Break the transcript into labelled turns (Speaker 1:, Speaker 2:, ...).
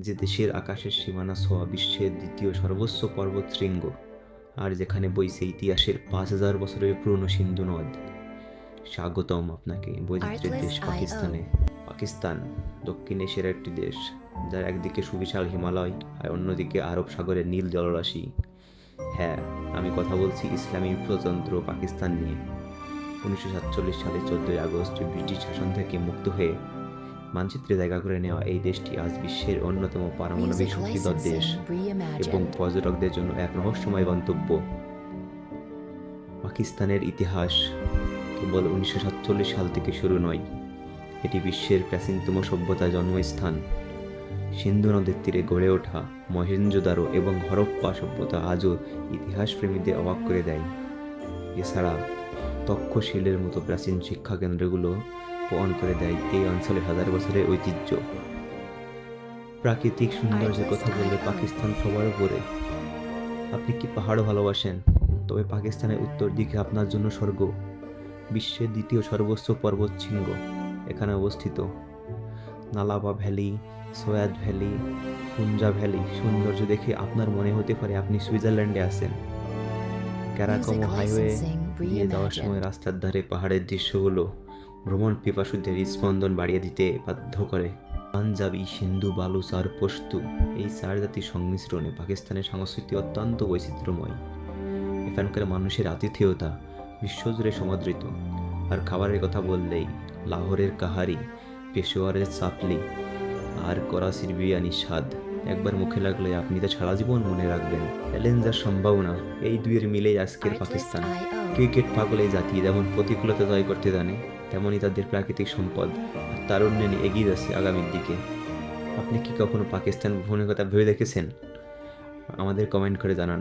Speaker 1: যে দেশের আকাশের সীমানা ছোঁয়া বিশ্বের দ্বিতীয় সর্বোচ্চ পর্বতশৃঙ্গ, আর যেখানে বইছে ইতিহাসের 5,000 বছরের পুরনো সিন্ধু নদ। স্বাগতম আপনাকে বৈচিত্র্যের দেশ পাকিস্তানে। পাকিস্তান দক্ষিণ এশিয়ার একটি দেশ, যার একদিকে সুবিশাল হিমালয় আর অন্যদিকে আরব সাগরের নীল জলরাশি। হ্যাঁ, আমি কথা বলছি ইসলামী প্রজাতন্ত্র পাকিস্তান নিয়ে। 1947 সালে 14 আগস্ট ব্রিটিশ শাসন থেকে মুক্ত হয়ে মানচিত্রে জায়গা করে নেওয়া এই দেশটি আজ বিশ্বের অন্যতম পারমাণবিক শক্তিধর দেশ এবং পর্যটকদের জন্য এক রহস্যময় গন্তব্য। পাকিস্তানের ইতিহাস কেবল 1947 সাল থেকে শুরু নয়, এটি বিশ্বের প্রাচীনতম সভ্যতার জন্মস্থান। সিন্ধু নদের তীরে গড়ে ওঠা মহেঞ্জোদারো এবং হরপ্পা সভ্যতা আজও ইতিহাসপ্রেমীদের অবাক করে দেয়। এছাড়া তক্ষশিলের মতো প্রাচীন শিক্ষা কেন্দ্রগুলো প্রমাণ করে দেয় এই অঞ্চলের হাজার বছরের ঐতিহ্য। প্রাকৃতিক সৌন্দর্যের কথা বললে পাকিস্তান সবার উপরে। আপনি কি পাহাড় ভালোবাসেন? তবে পাকিস্তানের উত্তর দিকে আপনার জন্য স্বর্গ। বিশ্বের দ্বিতীয় সর্বোচ্চ পর্বতশৃঙ্গ এখানে অবস্থিত। নালাবা valley, Syed valley, Punja valley সৌন্দর্য দেখে আপনার মনে হতে পারে আপনি সুইজারল্যান্ডে আছেন। ক্যারাকোমো হাইওয়ে দিয়ে যাওয়ার সময় রাস্তার ধারে পাহাড়ের দৃশ্যগুলো ভ্রমণ পিপাসুদের স্পন্দন বাড়িয়ে দিতে বাধ্য করে। পাঞ্জাবি, সিন্ধু, বালুচ আর পশতু এই চার জাতির সংমিশ্রণে পাকিস্তানের সংস্কৃতি অত্যন্ত বৈচিত্র্যময়। এখানকার মানুষের আতিথেয়তা বিশ্বজুড়ে সমাদৃত। আর খাবারের কথা বললেই লাহোরের কাহারি, পেশোয়ারের চাপলি আর করাচির বিরিয়ানির স্বাদ একবার মুখে লাগলে আপনি তা সারা জীবন মনে রাখবেন। চ্যালেঞ্জার সম্ভাবনা এই দুইয়ের মিলেই আজকের পাকিস্তান। ক্রিকেট পাগল এই জাতি যেমন প্রতিকূলতা জয় করতে জানে, তেমনই তাদের প্রাকৃতিক সম্পদ আর তারুণ্য নিয়ে এগিয়ে যাচ্ছে আগামীর দিকে। আপনি কি কখনো পাকিস্তান ভ্রমণের কথা ভেবে দেখেছেন? আমাদের কমেন্ট করে জানান।